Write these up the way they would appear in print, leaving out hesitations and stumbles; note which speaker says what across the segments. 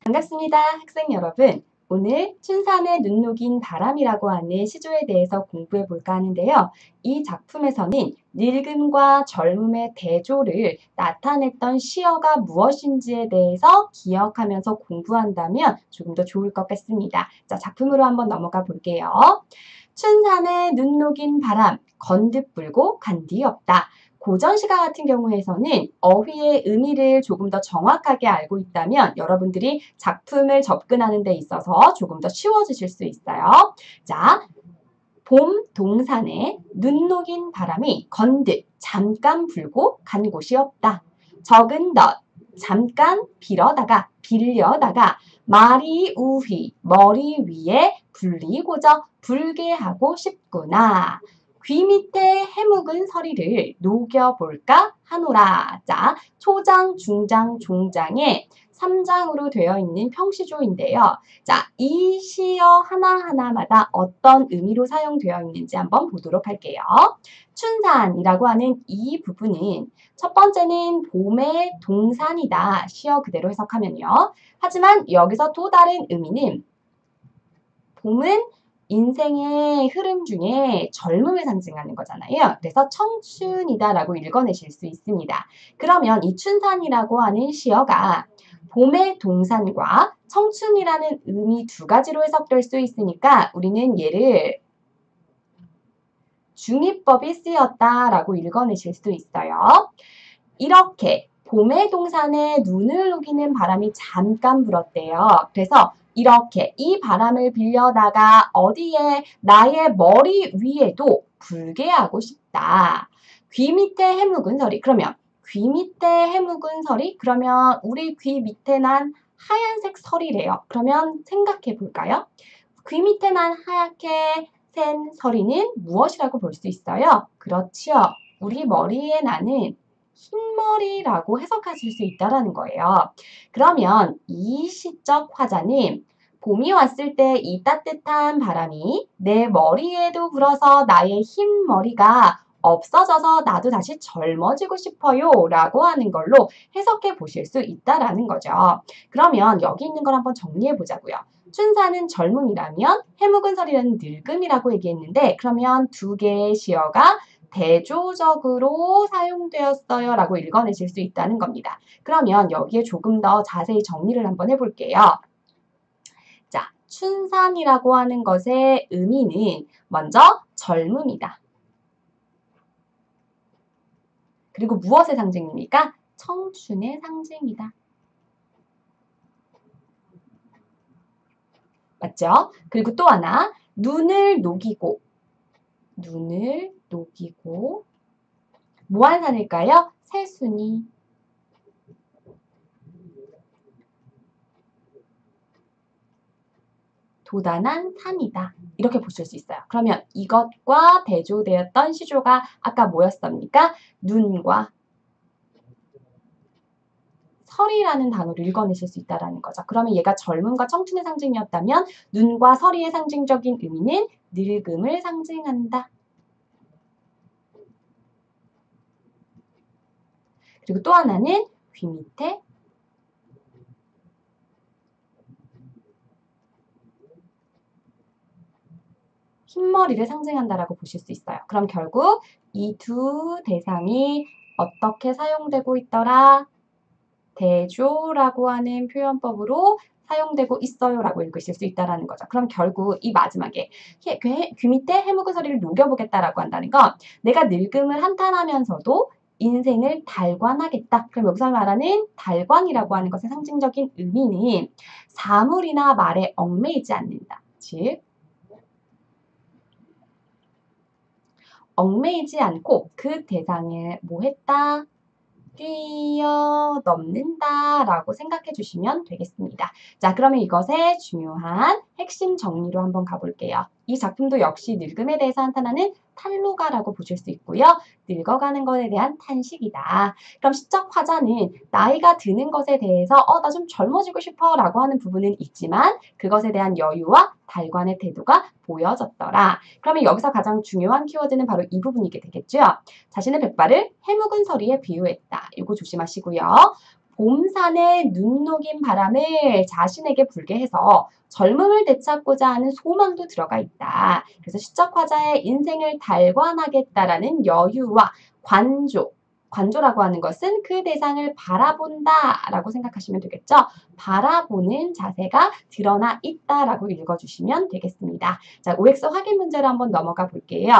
Speaker 1: 반갑습니다, 학생 여러분. 오늘 춘삼의 눈 녹인 바람이라고 하는 시조에 대해서 공부해 볼까 하는데요. 이 작품에서는 늙음과 젊음의 대조를 나타냈던 시어가 무엇인지에 대해서 기억하면서 공부한다면 조금 더 좋을 것 같습니다. 자, 작품으로 한번 넘어가 볼게요. 춘삼의 눈 녹인 바람, 건듯 불고 간뒤 없다. 고전시가 같은 경우에서는 어휘의 의미를 조금 더 정확하게 알고 있다면 여러분들이 작품을 접근하는 데 있어서 조금 더 쉬워지실 수 있어요. 자, 봄 동산에 눈 녹인 바람이 건듯 잠깐 불고 간 곳이 없다. 적은 덧 잠깐 빌려다가 말이 우휘 머리 위에 불리고저 불게 하고 싶구나. 귀 밑에 해묵은 서리를 녹여볼까 하노라. 자, 초장, 중장, 종장에 3장으로 되어 있는 평시조인데요. 자, 이 시어 하나하나마다 어떤 의미로 사용되어 있는지 한번 보도록 할게요. 춘산이라고 하는 이 부분은 첫 번째는 봄의 동산이다. 시어 그대로 해석하면요. 하지만 여기서 또 다른 의미는 봄은 인생의 흐름 중에 젊음을 상징하는 거잖아요. 그래서 청춘이다라고 읽어내실 수 있습니다. 그러면 이 춘산이라고 하는 시어가 봄의 동산과 청춘이라는 의미 두 가지로 해석될 수 있으니까 우리는 얘를 중의법이 쓰였다라고 읽어내실 수 있어요. 이렇게 봄의 동산에 눈을 녹이는 바람이 잠깐 불었대요. 그래서 이렇게 이 바람을 빌려다가 어디에 나의 머리 위에도 불게 하고 싶다. 귀 밑에 해묵은 서리. 그러면 귀 밑에 해묵은 서리? 그러면 우리 귀 밑에 난 하얀색 서리래요. 그러면 생각해 볼까요? 귀 밑에 난 하얗게 센 서리는 무엇이라고 볼 수 있어요? 그렇지요. 우리 머리에 나는 흰머리라고 해석하실 수 있다는 거예요. 그러면 이 시적 화자는 봄이 왔을 때 이 따뜻한 바람이 내 머리에도 불어서 나의 흰 머리가 없어져서 나도 다시 젊어지고 싶어요 라고 하는 걸로 해석해 보실 수 있다는 거죠. 그러면 여기 있는 걸 한번 정리해 보자고요. 춘사는 젊음이라면 해묵은 설이라는 늙음이라고 얘기했는데 그러면 두 개의 시어가 대조적으로 사용되었어요 라고 읽어내실 수 있다는 겁니다. 그러면 여기에 조금 더 자세히 정리를 한번 해볼게요. 자, 춘산이라고 하는 것의 의미는 먼저 젊음이다. 그리고 무엇의 상징입니까? 청춘의 상징이다. 맞죠? 그리고 또 하나, 눈을 녹이고 무한산일까요? 새순이. 도단한 산이다. 이렇게 보실 수 있어요. 그러면 이것과 대조되었던 시조가 아까 뭐였습니까? 눈과 설이라는 단어를 읽어내실 수 있다는 거죠. 그러면 얘가 젊음과 청춘의 상징이었다면 눈과 설이의 상징적인 의미는 늙음을 상징한다. 그리고 또 하나는 귀 밑에 흰머리를 상징한다라고 보실 수 있어요. 그럼 결국 이 두 대상이 어떻게 사용되고 있더라? 대조라고 하는 표현법으로 사용되고 있어요 라고 읽으실 수 있다는 거죠. 그럼 결국 이 마지막에 귀 밑에 해묵은 서리를 녹여보겠다라고 한다는 건 내가 늙음을 한탄하면서도 인생을 달관하겠다. 그럼 여기서 말하는 달관이라고 하는 것의 상징적인 의미는 사물이나 말에 얽매이지 않는다. 즉 얽매이지 않고 그 대상을 뭐 했다? 뛰어넘는다 라고 생각해 주시면 되겠습니다. 자, 그러면 이것의 중요한 핵심 정리로 한번 가볼게요. 이 작품도 역시 늙음에 대해서 한탄하는 탈로가라고 보실 수 있고요. 늙어가는 것에 대한 탄식이다. 그럼 시적 화자는 나이가 드는 것에 대해서 나 좀 젊어지고 싶어 라고 하는 부분은 있지만 그것에 대한 여유와 달관의 태도가 보여졌더라. 그러면 여기서 가장 중요한 키워드는 바로 이 부분이게 되겠죠. 자신의 백발을 해묵은 서리에 비유했다. 이거 조심하시고요. 봄산의 눈 녹인 바람을 자신에게 불게 해서 젊음을 되찾고자 하는 소망도 들어가 있다. 그래서 시적 화자의 인생을 달관하겠다라는 여유와 관조, 관조라고 하는 것은 그 대상을 바라본다라고 생각하시면 되겠죠. 바라보는 자세가 드러나 있다라고 읽어주시면 되겠습니다. 자, OX 확인 문제로 한번 넘어가 볼게요.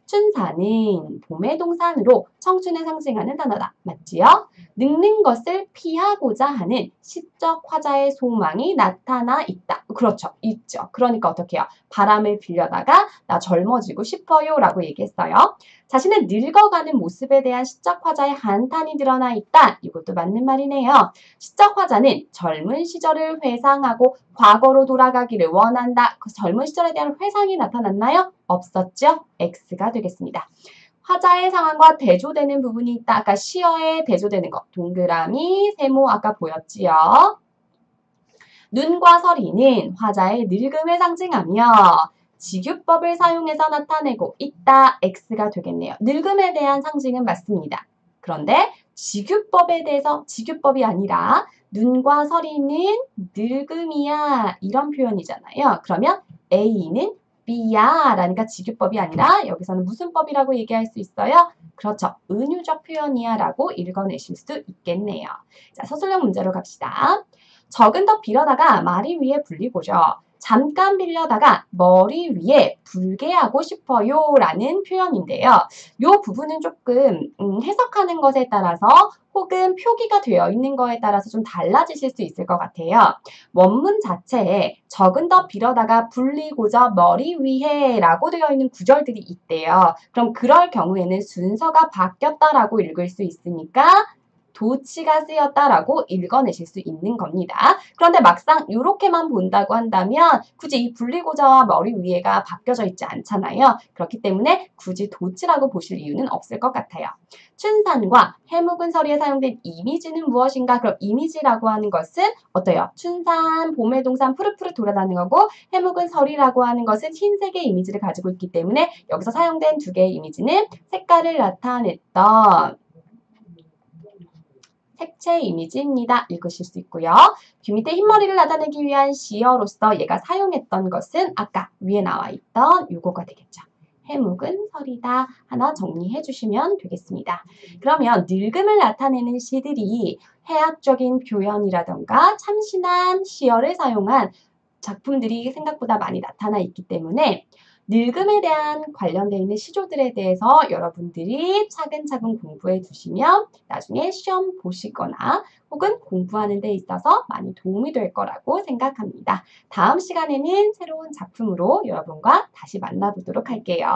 Speaker 1: 춘사는 봄의 동산으로 청춘을 상징하는 단어다. 맞지요? 늙는 것을 피하고자 하는 시적 화자의 소망이 나타나 있다. 그렇죠. 있죠. 그러니까 어떻게 해요? 바람을 빌려다가 나 젊어지고 싶어요 라고 얘기했어요. 자신의 늙어가는 모습에 대한 시적 화자의 한탄이 드러나 있다. 이것도 맞는 말이네요. 시적 화자는 젊은 시절을 회상하고 과거로 돌아가기를 원한다. 그 젊은 시절에 대한 회상이 나타났나요? 없었죠? X가 되겠습니다. 화자의 상황과 대조되는 부분이 있다. 아까 시어에 대조되는 거. 동그라미, 세모 아까 보였지요. 눈과 서리는 화자의 늙음을 상징하며 직유법을 사용해서 나타내고 있다. X가 되겠네요. 늙음에 대한 상징은 맞습니다. 그런데 직유법에 대해서 직유법이 아니라 눈과 서리는 늙음이야 이런 표현이잖아요. 그러면 A는 B야 라니까 직유법이 아니라 여기서는 무슨 법이라고 얘기할 수 있어요? 그렇죠. 은유적 표현이야 라고 읽어내실 수 있겠네요. 자, 서술형 문제로 갑시다. 적은 더 빌어다가 머리 위에 불리고죠. 잠깐 빌려다가 머리 위에 불게 하고 싶어요 라는 표현인데요. 이 부분은 조금 해석하는 것에 따라서 혹은 표기가 되어 있는 거에 따라서 좀 달라지실 수 있을 것 같아요. 원문 자체에 적은 더 빌어다가 불리고자 머리 위에 라고 되어 있는 구절들이 있대요. 그럼 그럴 경우에는 순서가 바뀌었다라고 읽을 수 있으니까 도치가 쓰였다라고 읽어내실 수 있는 겁니다. 그런데 막상 이렇게만 본다고 한다면 굳이 이 불리고자와 머리 위에가 바뀌어져 있지 않잖아요. 그렇기 때문에 굳이 도치라고 보실 이유는 없을 것 같아요. 춘산과 해묵은 서리에 사용된 이미지는 무엇인가? 그럼 이미지라고 하는 것은 어때요? 춘산, 봄의 동산 푸르푸르 돌아다니는 거고 해묵은 서리라고 하는 것은 흰색의 이미지를 가지고 있기 때문에 여기서 사용된 두 개의 이미지는 색깔을 나타냈던 색채 이미지입니다. 읽으실 수 있고요. 귀 밑에 흰머리를 나타내기 위한 시어로서 얘가 사용했던 것은 아까 위에 나와 있던 요거가 되겠죠. 해묵은 설이다. 하나 정리해 주시면 되겠습니다. 그러면 늙음을 나타내는 시들이 해학적인 표현이라던가 참신한 시어를 사용한 작품들이 생각보다 많이 나타나 있기 때문에 늙음에 대한 관련되어 있는 시조들에 대해서 여러분들이 차근차근 공부해 두시면 나중에 시험 보시거나 혹은 공부하는 데 있어서 많이 도움이 될 거라고 생각합니다. 다음 시간에는 새로운 작품으로 여러분과 다시 만나보도록 할게요.